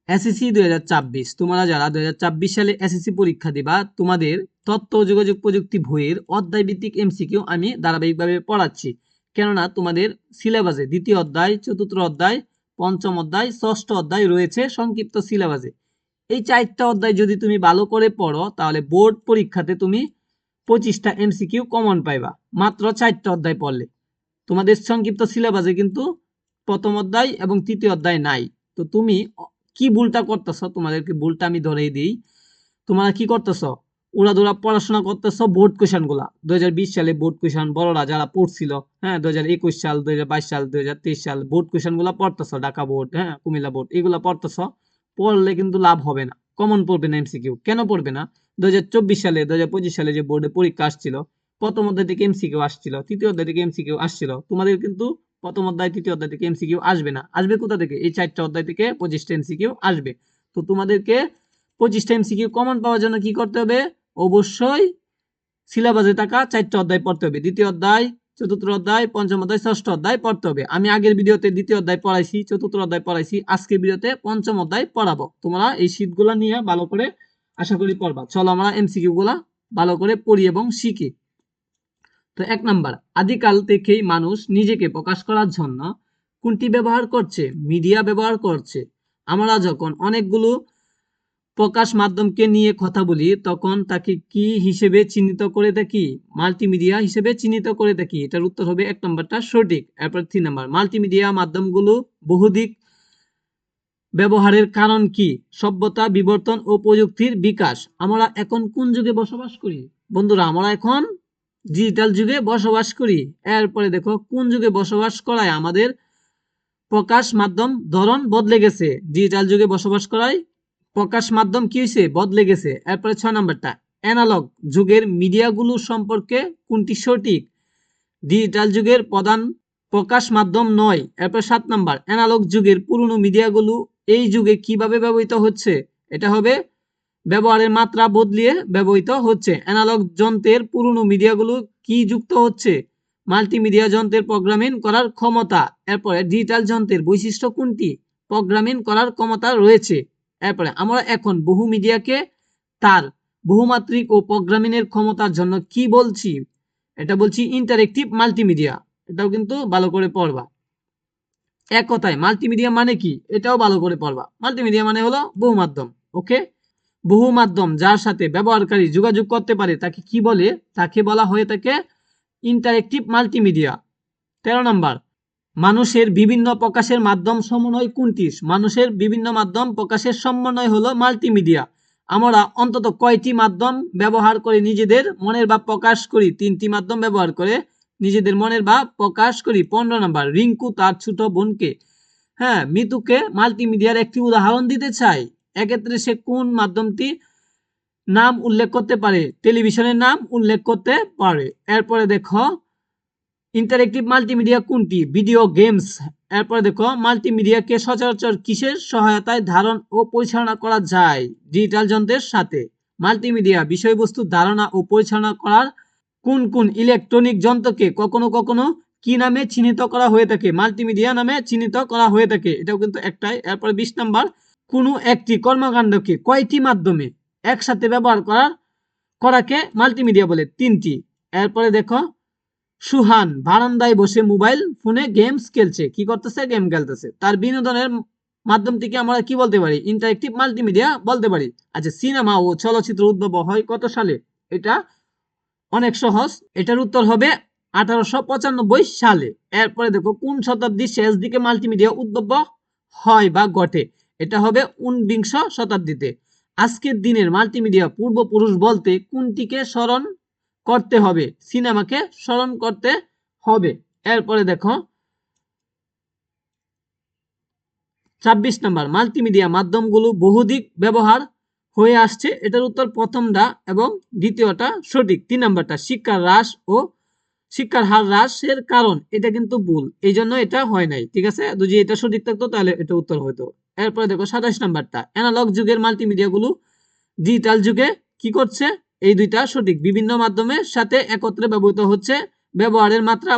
SSC 2024 তোমরা যারা 2024 সালে এসএসসি পরীক্ষা দিবা তোমাদের তথ্য ও যোগাযোগ প্রযুক্তি বইয়ের অধ্যায় ভিত্তিক এমসিকিউ আমি ধারাবাহিকভাবে পড়াচ্ছি। কেননা তোমাদের সিলেবাসে দ্বিতীয় অধ্যায়, চতুর্থ অধ্যায়, পঞ্চম অধ্যায়, ষষ্ঠ অধ্যায় রয়েছে সংক্ষিপ্ত সিলেবাসে। এই 4টা অধ্যায় যদি তুমি ভালো করে পড়ো তাহলে বোর্ড পরীক্ষাতে তুমি 25টা এমসিকিউ কমন পাইবা মাত্র 4টা অধ্যায় পড়লে। তোমাদের সংক্ষিপ্ত সিলেবাসে কিন্তু প্রথম অধ্যায় এবং তৃতীয় অধ্যায় নাই। তো তুমি কি ভুলটা করতেছ, তোমাদেরকে ভুলটা আমি ধরেই দিই। তোমরা কি করতেছ, উড়াদুরা পড়াশোনা করতেছ বোর্ড কোয়েশন গুলা 2020 সালে বোর্ড কোয়েশন বড়রা যারা পড়ছিল, হ্যাঁ 2021 সাল, 2022 সাল, 2023 সাল বোর্ড কোয়েশন গুলা পড়তেছ, ঢাকা বোর্ড, হ্যাঁ কুমিল্লা বোর্ড, এগুলা পড়তেছ। পড়লে কিন্তু লাভ হবে না, কমন পড়বে না এমসিকিউ। কেন পড়বে না? 2024 সালে 2025 সালে যে বোর্ডে পরীক্ষা আসছিল, প্রথম অধ্যায় থেকে এমসিকিউ আসছিল, তৃতীয় অধ্যায় থেকে এমসিকিউ আসছিল, তোমাদের কিন্তু প্রথম অধ্যায় তৃতীয় অধ্যায় থেকে এমসিকিউ আসবে না। আসবে কোথা থেকে? এই 4টা অধ্যায় থেকে 25টা এমসিকিউ আসবে। তো তোমাদেরকে 25টা এমসিকিউ কমন পাওয়ার জন্য কি করতে হবে? অবশ্যই সিলেবাসে থাকা 4টা অধ্যায় পড়তে হবে। দ্বিতীয় অধ্যায়, চতুর্থ অধ্যায়, পঞ্চম অধ্যায়, ষষ্ঠ অধ্যায় পড়তে হবে। আমি আগের ভিডিওতে দ্বিতীয় অধ্যায় পড়াইছি, চতুর্থ অধ্যায় পড়াইছি, আজকের ভিডিওতে পঞ্চম অধ্যায় পড়াবো। তোমরা এই শীটগুলো নিয়ে ভালো করে আশা করি পড়বা। চলো আমরা এমসিকিউ গুলা ভালো করে পড়ি এবং শিখি। তো 1 নাম্বার, আদিকাল থেকেই মানুষ নিজেকে প্রকাশ করার জন্য কোনটি ব্যবহার করছে? মিডিয়া ব্যবহার করছে। আমরা যখন অনেকগুলো প্রকাশ মাধ্যমকে নিয়ে কথা বলি তখন তাকে কি হিসেবে চিহ্নিত করে থাকি? মাল্টিমিডিয়া হিসেবে চিহ্নিত করে থাকি। এটার উত্তর হবে 1 নম্বরটা সঠিক। এরপর 3 নাম্বার, মাল্টিমিডিয়া মাধ্যমগুলো বহুদিক ব্যবহারের কারণ কি? সভ্যতা বিবর্তন ও প্রযুক্তির বিকাশ। আমরা এখন কোন যুগে বসবাস করি? বন্ধুরা আমরা এখন ডিজিটাল যুগে বসবাস করি। এরপরে দেখো কোন যুগে বসবাস করায় আমাদের প্রকাশ মাধ্যম ধরন বদলে গেছে। ডিজিটাল যুগে বসবাস করায় প্রকাশ মাধ্যম কি হয়েছে? বদলে গেছে। এরপরে 6 নাম্বারটা, অ্যানালগ যুগের মিডিয়াগুলো সম্পর্কে কোনটি সঠিক? ডিজিটাল যুগের প্রধান প্রকাশ মাধ্যম নয়। এরপর 7 নাম্বার, অ্যানালগ যুগের পুরনো মিডিয়াগুলো এই যুগে কিভাবে ব্যবহৃত হচ্ছে? এটা হবে ব্যবহারের মাত্রা বদলিয়ে ব্যবহৃত হচ্ছে। অ্যানালগ যন্ত্রের পুরনো মিডিয়াগুলো কি যুক্ত হচ্ছে? মাল্টিমিডিয়া যন্ত্রের প্রোগ্রামিং করার ক্ষমতা। এরপরে ডিজিটাল যন্ত্রের বৈশিষ্ট্য কোনটি? প্রোগ্রামিং করার ক্ষমতা রয়েছে। এরপরে আমরা এখন বহু মিডিয়াকে তার বহুমাত্রিক ও প্রোগ্রামিং এর ক্ষমতার জন্য কি বলছি? এটা বলছি ইন্টারেক্টিভ মাল্টিমিডিয়া। এটাও কিন্তু ভালো করে পড়বা। এক কথায় মাল্টিমিডিয়া মানে কি? এটাও ভালো করে পড়বা। মাল্টিমিডিয়া মানে হলো বহুমাধ্যম। ওকে, বহু মাধ্যম যার সাথে ব্যবহারকারী যোগাযোগ করতে পারে তাকে কি বলে? তাকে বলা হয়ে থাকে ইন্টারেক্টিভ মাল্টিমিডিয়া। 13 নাম্বার, মানুষের বিভিন্ন প্রকাশের মাধ্যম সমন্বয় কোনটি? মানুষের বিভিন্ন মাধ্যম প্রকাশের সমন্বয় হলো মাল্টিমিডিয়া। আমরা অন্তত কয়টি মাধ্যম ব্যবহার করে নিজেদের মনের ভাব প্রকাশ করি? 3টি মাধ্যম ব্যবহার করে নিজেদের মনের ভাব প্রকাশ করি। 15 নাম্বার, রিঙ্কু তার ছোট বোনকে, হ্যাঁ মিতুকে মাল্টিমিডিয়ার একটি উদাহরণ দিতে চাই। এক্ষেত্রে সে কোন মাধ্যমটি নাম উল্লেখ করতে পারে? টেলিভিশনের নাম উল্লেখ করতে পারে। এরপরে দেখো ইন্টারেক্টিভ মাল্টিমিডিয়া কোনটি? Video games. এরপরে দেখো মাল্টিমিডিয়াকে সচরাচর কিসের সহায়তায় ধারণ ও পরিচালনা করা যায়? ডিজিটাল যন্ত্রের সাথে। মাল্টিমিডিয়া বিষয়বস্তু ধারণা ও পরিচালনা করার কোন কোন ইলেকট্রনিক যন্ত্রকে কখনো কখনো কি নামে চিহ্নিত করা হয়ে থাকে? মাল্টিমিডিয়া নামে চিহ্নিত করা হয়ে থাকে। এটাও কিন্তু একটাই। এরপরে 20 নাম্বার, কোনো একটি কর্মকাণ্ডকে কয়টি মাধ্যমে একসাথে ব্যবহার করাকে মাল্টিমিডিয়া বলে? 3টি। এরপরে দেখো সুহান বারান্দায় বসে মোবাইল ফোনে গেমস খেলছে। কি করতেছে? গেম খেলতেছে। তার বিনোদনের মাধ্যমটিকে আমরা কি বলতে পারি? ইন্টারেক্টিভ মাল্টিমিডিয়া বলতে পারি। আচ্ছা, সিনেমা ও চলচ্চিত্র উদ্ভব হয় কত সালে? এটা অনেক সহজ। এটার উত্তর হবে 1895 সালে। এরপরে দেখো কোন শতাব্দীর শেষ দিকে মাল্টিমিডিয়া উদ্ভব হয় বা ঘটে? এটা হবে 19 শতাব্দীতে। আজকের দিনের মাল্টিমিডিয়া পূর্বপুরুষ বলতে কোনটিকে স্মরণ করতে হবে? সিনেমাকে স্মরণ করতে হবে। এরপরে দেখো 26 নাম্বার, মাল্টিমিডিয়া মাধ্যমগুলো বহুদিক ব্যবহার হয়ে আসছে। এটার উত্তর প্রথমটা এবং দ্বিতীয়টা সঠিক। 3 নাম্বারটা, শিক্ষার হার হ্রাসের কারণ। এটা কিন্তু ভুল, এই জন্য এটা হয় নাই। ঠিক আছে, যদি এটা সঠিক থাকতো তাহলে এটা উত্তর হতো। এরপরে দেখো 27 নাম্বারটা, অ্যানালগ যুগের মাল্টিমিডিয়া গুলো ডিজিটাল যুগে কি করছে? এই দুইটা সঠিক, বিভিন্ন মাধ্যমের সাথে একত্রে ব্যবহৃত হচ্ছে, ব্যবহারের মাত্রা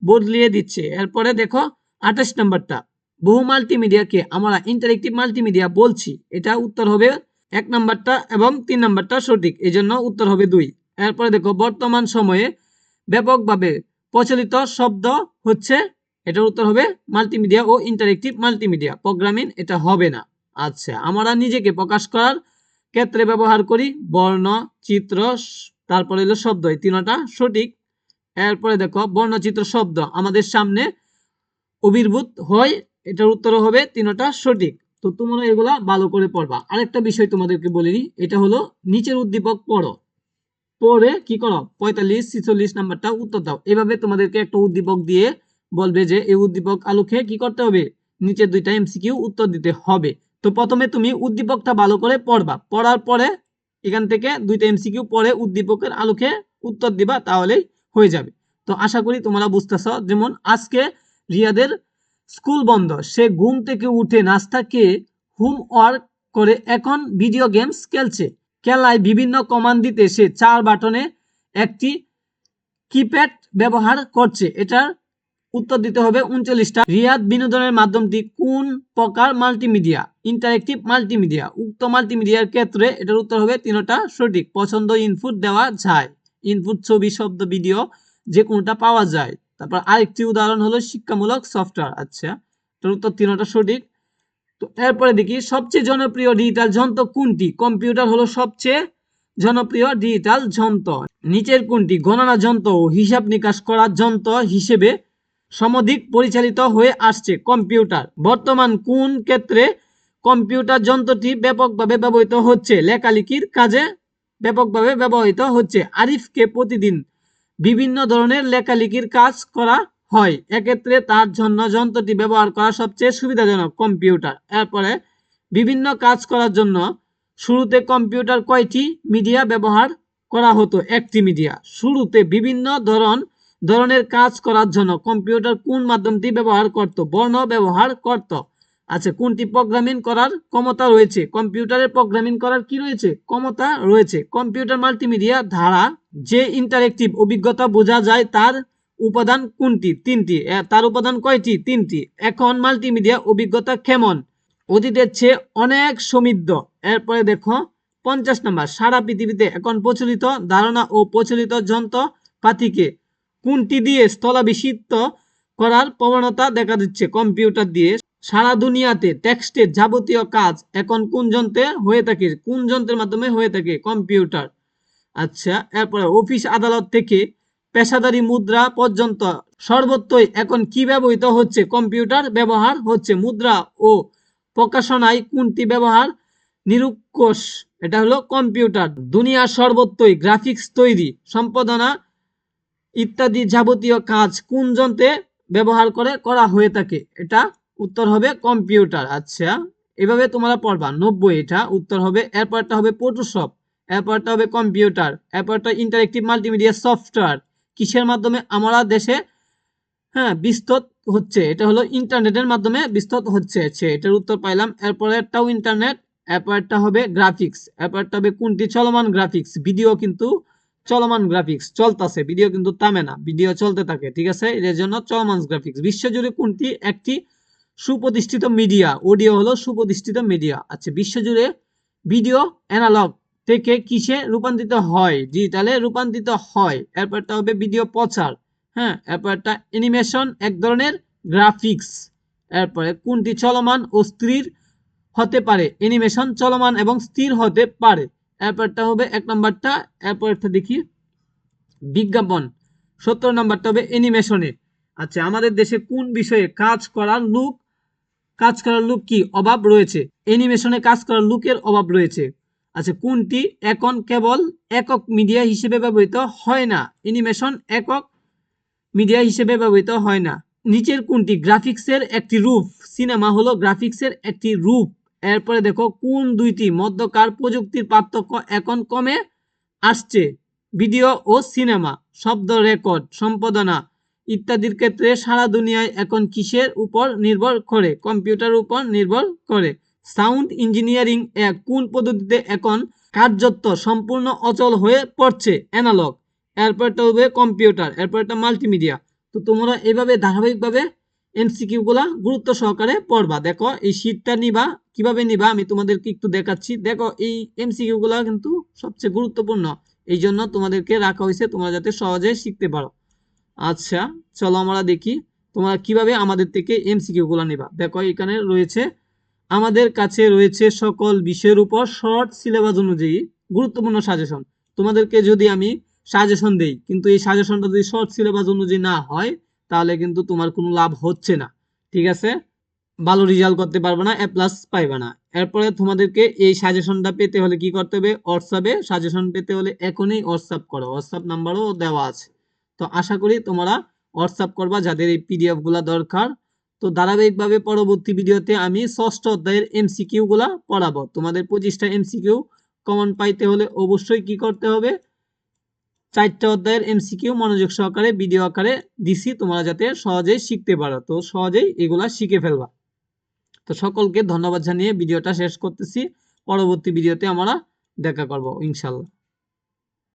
বদলিয়ে দিচ্ছে। এরপরে দেখো 28 নাম্বারটা, বহু মাল্টিমিডিয়াকে আমরা ইন্টারেক্টিভ মাল্টিমিডিয়া বলছি। এটা উত্তর হবে 1 নাম্বারটা এবং 3 নাম্বারটা সঠিক, এই জন্য উত্তর হবে 2। এরপরে দেখো বর্তমান সময়ে ব্যাপকভাবে প্রচলিত শব্দ হচ্ছে, এটার উত্তর হবে মাল্টিমিডিয়া ও ইন্টারেক্টিভ মাল্টিমিডিয়া। প্রোগ্রামিং এটা হবে না। আচ্ছা, আমরা নিজেকে প্রকাশ করার ক্ষেত্রে ব্যবহার করি বর্ণ, চিত্র, তারপরে হলো শব্দ, এই তিনটা সঠিক। এরপরে দেখো বর্ণচিত্র শব্দ আমাদের সামনে আবির্ভূত হয়, এটার উত্তর হবে তিনটা সঠিক। তো তোমরা এগুলা ভালো করে পড়বা। আরেকটা বিষয় তোমাদেরকে বলে দিই, এটা হলো নিচের উদ্দীপক পড়ো, পরে কি করো 45 46 নাম্বারটা উত্তর দাও। এভাবে তোমাদেরকে একটা উদ্দীপক দিয়ে বলবে যে এই উদ্দীপক আলোকে কি করতে হবে, নিচের দুইটা এমসিকিউ উত্তর দিতে হবে। তো প্রথমে তুমি উদ্দীপকটা ভালো করে পড়বা, পড়ার পরে এখান থেকে দুইটা এমসিকিউ পরে উদ্দীপকের আলোকে উত্তর দিবা, তাহলেই হয়ে যাবে। তো আশা করি তোমরা বুঝতেছ। যেমন আজকে রিয়াদের স্কুল বন্ধ, সে ঘুম থেকে উঠে নাস্তা খেয়ে হোমওয়ার্ক করে এখন ভিডিও গেমস খেলছে। খেলায় বিভিন্ন কমান্ড দিতে সে 4 বাটনে একটি কিপ্যাড ব্যবহার করছে। এটার উত্তর দিতে হবে 39টা। রিয়াদ বিনোদনের মাধ্যমটি কোন প্রকার মাল্টিমিডিয়া? Interactive multimedia. উক্ত মাল্টিমিডিয়ার ক্ষেত্রে এটার উত্তর হবে তিনটা সঠিক। পছন্দ ইনপুট দেওয়া যায়, ইনপুট ছবি, শব্দ, ভিডিও যে কোনটা পাওয়া যায়। তারপর আরেকটি উদাহরণ হলো শিক্ষামূলক সফটওয়্যার। আচ্ছা, এটার উত্তর তিনটা সঠিক। তো এরপরে দেখি সবচেয়ে জনপ্রিয় ডিজিটাল যন্ত্র কোনটি? কম্পিউটার হলো সবচেয়ে জনপ্রিয় ডিজিটাল যন্ত্র। নিচের কোনটি গণনা যন্ত্র ও হিসাব নিকাশ করার যন্ত্র হিসেবে সমধিক পরিচালিত হয়ে আসছে? কম্পিউটার। বর্তমান কোন ক্ষেত্রে কম্পিউটার যন্ত্রটি ব্যাপকভাবে ব্যবহৃত হচ্ছে? লেখালেখির কাজে ব্যাপকভাবে ব্যবহৃত হচ্ছে। আরিফকে প্রতিদিন বিভিন্ন ধরনের লেখালেখির কাজ করা হয়, এক্ষেত্রে তার জন্য যন্ত্রটি ব্যবহার করা সবচেয়ে সুবিধাজনক। কম্পিউটার। এরপরে বিভিন্ন কাজ করার জন্য শুরুতে কম্পিউটার কয়টি মিডিয়া ব্যবহার করা হতো? একটি মিডিয়া। শুরুতে বিভিন্ন ধরনের কাজ করার জন্য কম্পিউটার কোন মাধ্যমটি ব্যবহার করত? বর্ণ ব্যবহার করত। আচ্ছা, কোনটি প্রোগ্রামিং করার ক্ষমতা রয়েছে? কম্পিউটারের প্রোগ্রামিং করার কি রয়েছে? ক্ষমতা রয়েছে। কম্পিউটার মাল্টিমিডিয়া ধারা যে ইন্টারেক্টিভ অভিজ্ঞতা বোঝা যায় তার উপাদান কোনটি? 3টি। তার উপাদান কয়টি? 3টি। এখন মাল্টিমিডিয়া অভিজ্ঞতা কেমন? অতীতের চেয়ে অনেক সমৃদ্ধ। এরপরে দেখো 50 নাম্বার, সারা পৃথিবীতে এখন প্রচলিত ধারণা ও প্রচলিত যন্ত্রপাতিকে কোনটি দিয়ে স্থলাভিষিক্ত করার প্রবণতা দেখা দিচ্ছে? কম্পিউটার দিয়ে। সারা দুনিয়াতে টেক্সটের যাবতীয় কাজ এখন কোন যন্ত্রে হয়ে থাকে? কোন যন্ত্রের মাধ্যমে হয়ে থাকে? কম্পিউটার। আচ্ছা, এরপরে অফিস আদালত থেকে পেশাদারি মুদ্রা পর্যন্ত সর্বত্রই এখন কি ব্যবহৃত হচ্ছে? কম্পিউটার ব্যবহার হচ্ছে। মুদ্রা ও প্রকাশনায় কোনটি ব্যবহার নিরঙ্কুশ? এটা হলো কম্পিউটার। দুনিয়ার সর্বত্রই গ্রাফিক্স তৈরি, সম্পাদনা ইত্যাদি যাবতীয় কাজ কোন যন্ত্রে ব্যবহার করে করা হয়ে থাকে? এটা উত্তর হবে কম্পিউটার। আচ্ছা, এভাবে তোমরা পড়বা। 90 এটা উত্তর হবে। এরপরটা হবে ফটোশপ, এরপরটা হবে কম্পিউটার, এরপরটা ইন্টারেক্টিভ মাল্টিমিডিয়া সফটওয়্যার কিসের মাধ্যমে আমরা দেশে বিস্তৃত হচ্ছে? এটা হলো ইন্টারনেটের মাধ্যমে বিস্তৃত হচ্ছে। এটার উত্তর পাইলাম। এরপরেরটাও ইন্টারনেট, এরপরটা হবে গ্রাফিক্স, এরপরটা হবে কোনটি? চলমান গ্রাফিক্স। ভিডিও কিন্তু চলমান গ্রাফিক্স চলতেছে, ভিডিও কিন্তু থামে না, ভিডিও চলতে থাকে, ঠিক আছে, এর জন্য চলমান গ্রাফিক্স। বিশ্বজুড়ে কোনটি একটি সুপ্রতিষ্ঠিত মিডিয়া? অডিও হলো সুপ্রতিষ্ঠিত মিডিয়া। আচ্ছা, বিশ্বজুড়ে ভিডিও অ্যানালগ থেকে কিসে রূপান্তরিত হয়? ডিজিটালে রূপান্তরিত হয়। এরপরটা হবে ভিডিও প্রচার। এরপরটা অ্যানিমেশন এক ধরনের গ্রাফিক্স। এরপরে কোনটি চলমান ও স্থির হতে পারে? অ্যানিমেশন চলমান এবং স্থির হতে পারে। এরপরটা হবে 1 নম্বরটা। এরপরটা দেখি বিজ্ঞাপন। 70 নম্বরটা হবে অ্যানিমেশনে। আচ্ছা, আমাদের দেশে কোন বিষয়ে কাজ করার লোক কি অভাব রয়েছে? অ্যানিমেশনে কাজ করার লোকের অভাব রয়েছে। আচ্ছা, কোনটি এখন কেবল একক মিডিয়া হিসেবে ব্যবহৃত হয় না? অ্যানিমেশন একক মিডিয়া হিসেবে ব্যবহৃত হয় না। নিচের কোনটি গ্রাফিক্সের একটি রূপ? সিনেমা হলো গ্রাফিক্সের একটি রূপ। এরপরে দেখো কোন দুইটি মধ্যকার প্রযুক্তির পার্থক্য এখন কমে আসছে? ভিডিও ও সিনেমা। শব্দ রেকর্ড, সম্পাদনা ইত্যাদির ক্ষেত্রে সারা দুনিয়ায় এখন কিসের উপর নির্ভর করে? কম্পিউটার উপর নির্ভর করে। সাউন্ড ইঞ্জিনিয়ারিং কোন পদ্ধতিতে এখন কার্যত সম্পূর্ণ অচল হয়ে পড়ছে? অ্যানালগ। এরপরটা হবে কম্পিউটার, এরপরটা মাল্টিমিডিয়া। তো তোমরা এভাবে ধারাবাহিকভাবে এমসিকিউ গুলা গুরুত্ব সহকারে পড়বা। দেখো এই শীটটা নিবা, কিভাবে নিবা আমি তোমাদেরকে একটু দেখাচ্ছি। দেখো এই এমসিকিউ গুলা কিন্তু সবচেয়ে গুরুত্বপূর্ণ, এই জন্য তোমাদেরকে রাখা হয়েছে তোমরা যাতে সহজে শিখতে পারো। আচ্ছা, চলো আমরা দেখি তোমরা কিভাবে আমাদের থেকে এমসিকিউ গুলা নিবা। দেখো এখানে রয়েছে, আমাদের কাছে রয়েছে সকল বিষয়ের উপর শর্ট সিলেবাস অনুযায়ী গুরুত্বপূর্ণ সাজেশন। তোমাদেরকে যদি আমি সাজেশন দেই, কিন্তু এই সাজেশনটা যদি শর্ট সিলেবাস অনুযায়ী না হয়, তাহলে কিন্তু তোমার কোনো লাভ হচ্ছে না। ঠিক আছে, ভালো রেজাল্ট করতে পারবে না, এ প্লাস পাইবে না। এরপরে তোমাদেরকে এই সাজেশনটা পেতে হলে কি করতে হবে, হোয়াটসঅ্যাপে সাজেশন পেতে হলে এখনই হোয়াটসঅ্যাপ করো, হোয়াটসঅ্যাপ নাম্বারও দেওয়া আছে। তো আশা করি তোমরা হোয়াটসঅ্যাপ করবা যাদের এই পিডিএফ গুলা দরকার। তো ধারাবাহিকভাবে পরবর্তী ভিডিওতে আমি ষষ্ঠ অধ্যায়ের এমসিকিউ গুলা পড়াবো। তোমাদের 25টা এমসিকিউ কমন পাইতে হলে অবশ্যই কি করতে হবে, 4টা অধ্যায়ের এমসিকিউ মনোযোগ সহকারে ভিডিও আকারে দিছি, তোমরা যাতে সহজেই শিখতে পারো। তো সহজেই এগুলা শিখে ফেলবা। তো সকলকে ধন্যবাদ জানিয়ে ভিডিওটা শেষ করতেছি। পরবর্তী ভিডিওতে আমরা দেখা করব ইনশাল্লাহ।